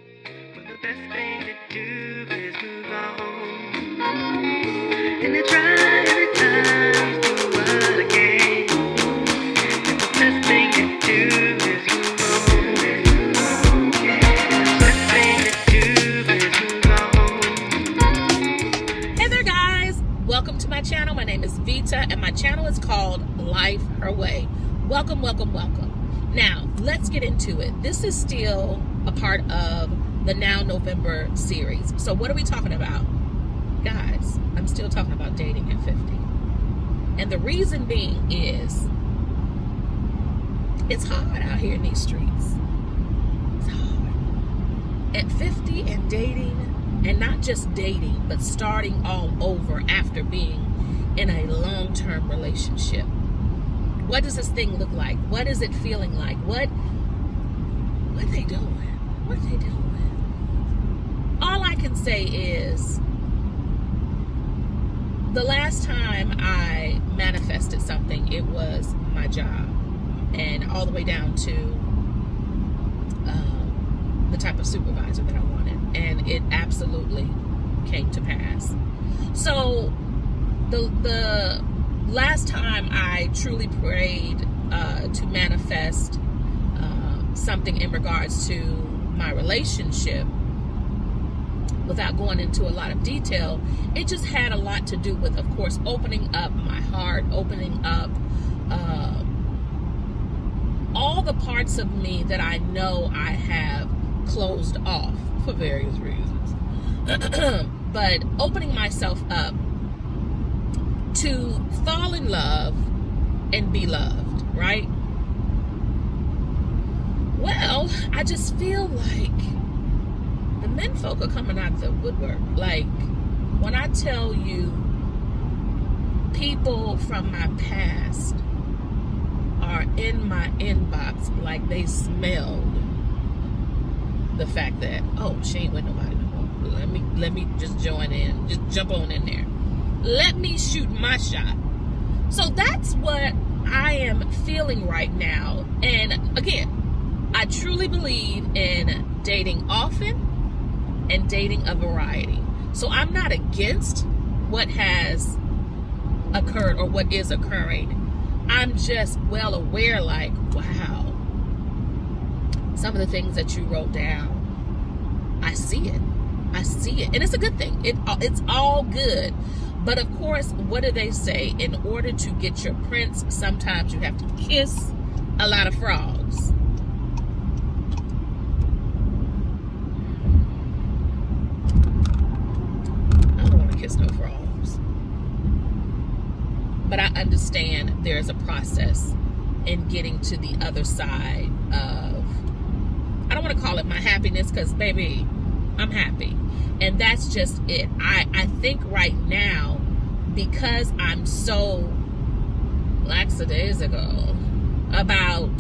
Well, the best thing to do is move on. And to try every time to do it again. And the best thing to do is move on. The best thing to do is move on. Hey there guys, welcome to my channel. My name is Vita and my channel is called Life Her Way. Welcome. Now, let's get into it. This is still a part of the Now November series. So what are we talking about? Guys, I'm still talking about dating at 50. And the reason being is it's hard out here in these streets. It's hard. At 50 and dating, and not just dating, but starting all over after being in a long-term relationship. What does this thing look like? What is it feeling like? What they doing? What they doing? All I can say is the last time I manifested something, it was my job, and all the way down to the type of supervisor that I wanted, and it absolutely came to pass. So the last time I truly prayed to manifest something in regards to my relationship, without going into a lot of detail, it just had a lot to do with, of course, opening up my heart, opening up all the parts of me that I know I have closed off for various reasons. But opening myself up to fall in love and be loved, right? Well, I just feel like the men folk are coming out of the woodwork. Like, when I tell you people from my past are in my inbox, like they smelled the fact that, oh, she ain't with nobody no more. Let me just join in, just jump on in there. Let me shoot my shot. So that's what I am feeling right now. And again, I truly believe in dating often and dating a variety. So I'm not against what has occurred or what is occurring. I'm just well aware, like, wow, some of the things that you wrote down, I see it. And it's a good thing. It's all good. But of course, what do they say? In order to get your prince, sometimes you have to kiss a lot of frogs. I don't want to kiss no frogs. But I understand there's a process in getting to the other side of, I don't want to call it my happiness, because baby, I'm happy. And that's just it. I think right now, because I'm so lackadaisical about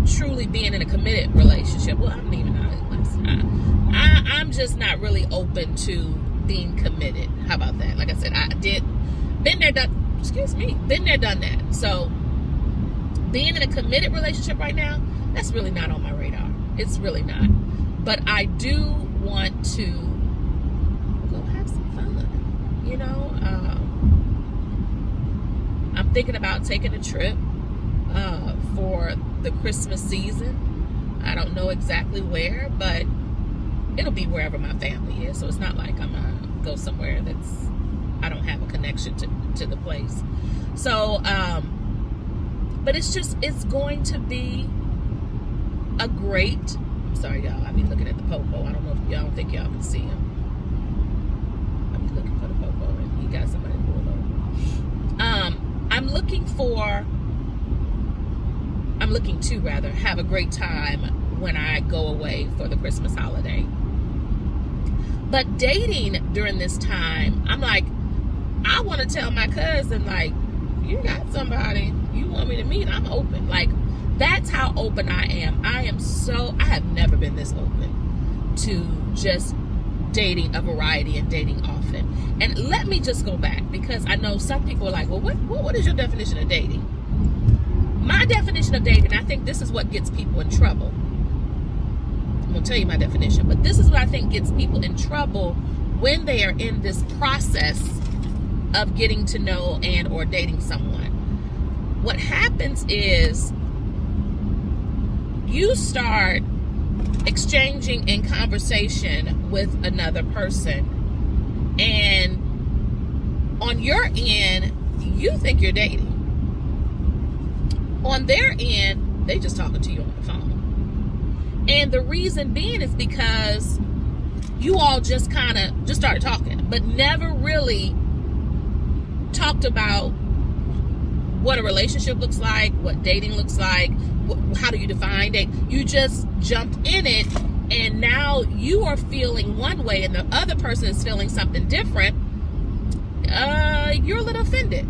truly being in a committed relationship. Well, I'm even not. I'm just not really open to being committed. How about that? Like I said, been there, done that. So being in a committed relationship right now, that's really not on my radar. It's really not. But I do want to go have some fun, you know. I'm thinking about taking a trip for the Christmas season. I don't know exactly where, but it'll be wherever my family is. So it's not like I'm gonna go somewhere I don't have a connection to the place. So but it's going to be a great, I'm sorry y'all, I be looking at the popo. I don't know if y'all think y'all can see him. I be looking for the popo and he got somebody pulled over. I'm looking to have a great time when I go away for the Christmas holiday. But dating during this time, I'm like, I want to tell my cousin, like, you got somebody you want me to meet, I'm open. Like, that's how open I am. I have never been this open to just dating a variety and dating often. And let me just go back, because I know some people are like, well, what is your definition of dating? My definition of dating, I think this is what gets people in trouble. tell you my definition, but this is what I think gets people in trouble when they are in this process of getting to know and or dating someone. What happens is you start exchanging in conversation with another person, and on your end, you think you're dating. On their end, they just talking to you on the phone. And the reason being is because you all just kind of just started talking, but never really talked about what a relationship looks like, what dating looks like, how do you define date. You just jumped in it, and now you are feeling one way and the other person is feeling something different. You're a little offended.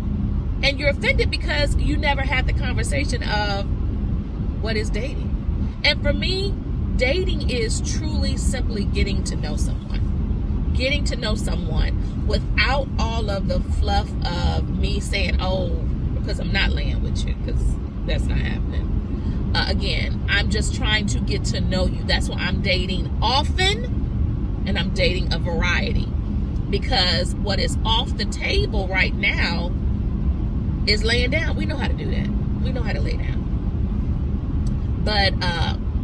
And you're offended because you never had the conversation of what is dating. And for me, dating is truly simply getting to know someone. Getting to know someone without all of the fluff of me saying, oh, because I'm not laying with you, because that's not happening. Again, I'm just trying to get to know you. That's why I'm dating often, and I'm dating a variety. Because what is off the table right now is laying down. We know how to do that. We know how to lay down. But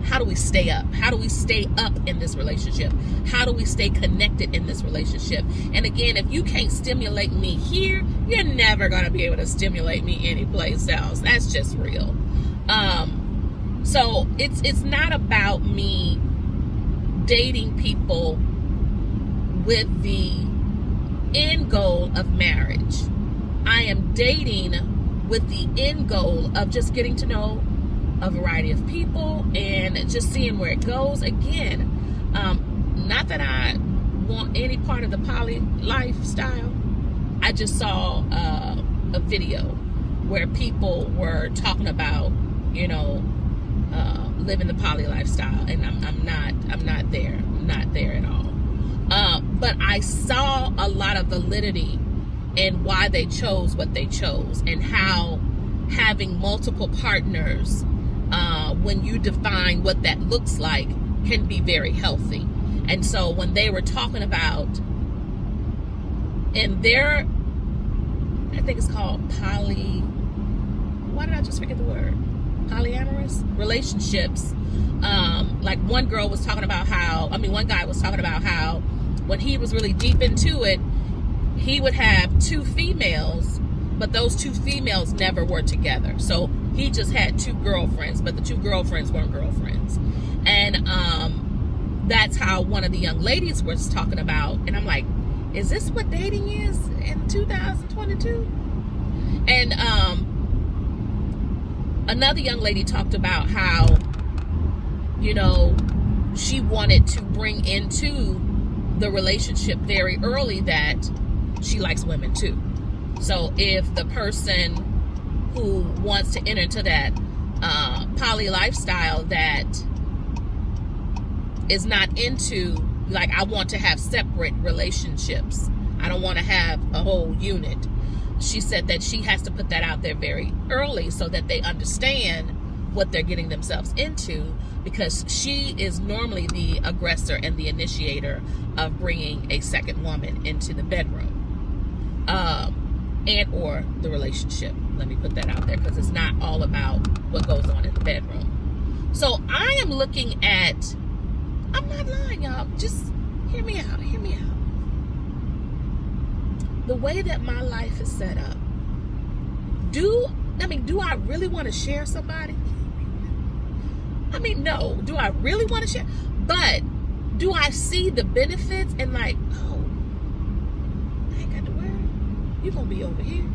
how do we stay up? How do we stay up in this relationship? How do we stay connected in this relationship? And again, if you can't stimulate me here, you're never going to be able to stimulate me anyplace else. That's just real. So it's not about me dating people with the end goal of marriage. I am dating with the end goal of just getting to know a variety of people and just seeing where it goes. Again, not that I want any part of the poly lifestyle. I just saw a video where people were talking about, living the poly lifestyle, and I'm not there. I'm not there at all. But I saw a lot of validity in why they chose what they chose, and how having multiple partners, when you define what that looks like, can be very healthy. And so when they were talking about in their, I think it's called why did I just forget the word? Polyamorous relationships. Like one guy was talking about how when he was really deep into it, he would have two females, but those two females never were together. So he just had two girlfriends, but the two girlfriends weren't girlfriends. And that's how one of the young ladies was talking about. And I'm like, is this what dating is in 2022? And another young lady talked about how, she wanted to bring into the relationship very early that she likes women too. So if the person who wants to enter into that poly lifestyle that is not into, like, I want to have separate relationships, I don't want to have a whole unit, she said that she has to put that out there very early so that they understand what they're getting themselves into, because she is normally the aggressor and the initiator of bringing a second woman into the bedroom, and or the relationship. Let me put that out there, because it's not all about what goes on in the bedroom. So I am looking at, I'm not lying, y'all, just hear me out. The way that my life is set up, do I really want to share somebody? No. Do I really want to share? But do I see the benefits and like, oh, I ain't got to worry. You're going to be over here.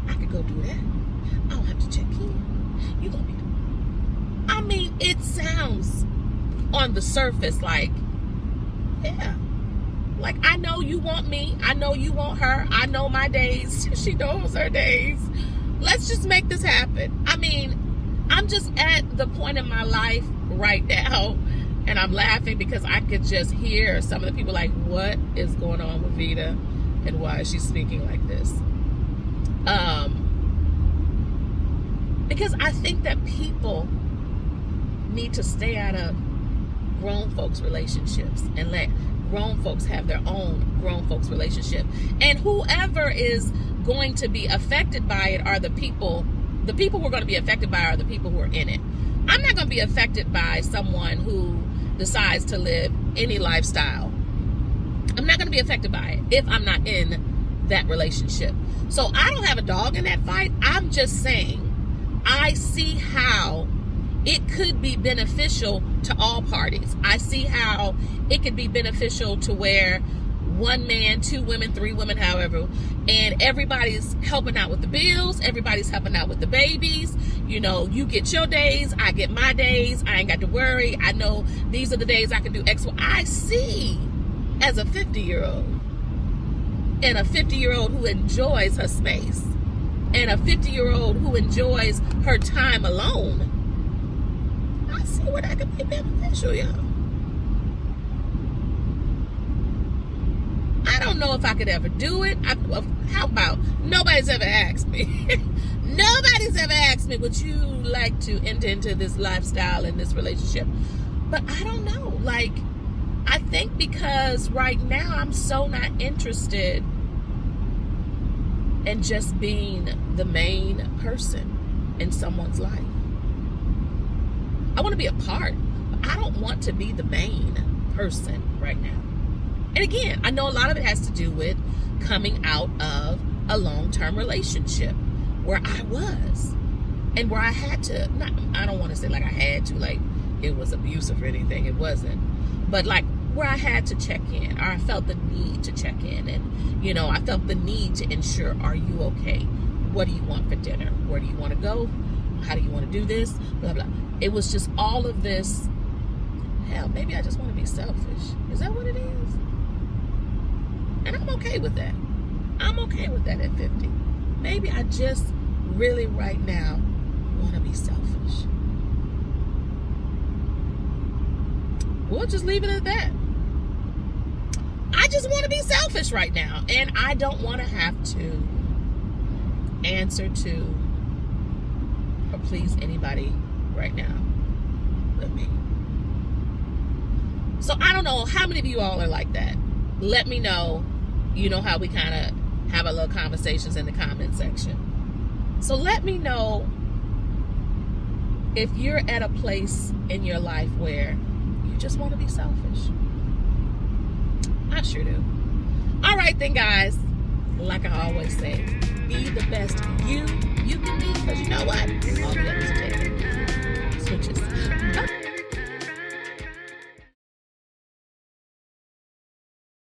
I could go do that. I don't have to check in. You're going to be. It sounds on the surface like, yeah. Like, I know you want me. I know you want her. I know my days. She knows her days. Let's just make this happen. I'm just at the point in my life right now, and I'm laughing because I could just hear some of the people like, what is going on with Vita, and why is she speaking like this? Because I think that people need to stay out of grown folks relationships and let grown folks have their own grown folks relationship. And whoever is going to be affected by it are the people who are going to be affected by it are the people who are in it. I'm not going to be affected by someone who decides to live any lifestyle. I'm not going to be affected by it if I'm not in that relationship. So I don't have a dog in that fight. I'm just saying I see how it could be beneficial to all parties. I see how it could be beneficial to where one man, two women, three women, however, and everybody's helping out with the bills. Everybody's helping out with the babies. You know, you get your days, I get my days. I ain't got to worry. I know these are the days I can do X. I see as a 50-year-old and a 50-year-old who enjoys her space and a 50-year-old who enjoys her time alone. I see where that could be beneficial, y'all. I don't know if I could ever do it. How about nobody's ever asked me? Nobody's ever asked me, would you like to enter into this lifestyle and this relationship? But I don't know. Like, I think because right now I'm so not interested in just being the main person in someone's life. I want to be a part, but I don't want to be the main person right now. And again, I know a lot of it has to do with coming out of a long-term relationship where I was and where I had to, I don't want to say like I had to, like it was abusive or anything. It wasn't. But like where I had to check in, or I felt the need to check in. And, you know, I felt the need to ensure, are you okay? What do you want for dinner? Where do you want to go? How do you want to do this? Blah, blah. It was just all of this. Hell, maybe I just want to be selfish. Is that what it is? And I'm okay with that. I'm okay with that at 50. Maybe I just really right now want to be selfish. We'll just leave it at that. I just want to be selfish right now. And I don't want to have to answer to or please anybody right now but me. So I don't know how many of you all are like that. Let me know. You know how we kind of have our little conversations in the comment section. So let me know if you're at a place in your life where you just want to be selfish. I sure do. All right then, guys. Like I always say, be the best you can be, because you know what? All the others are taken. Switches.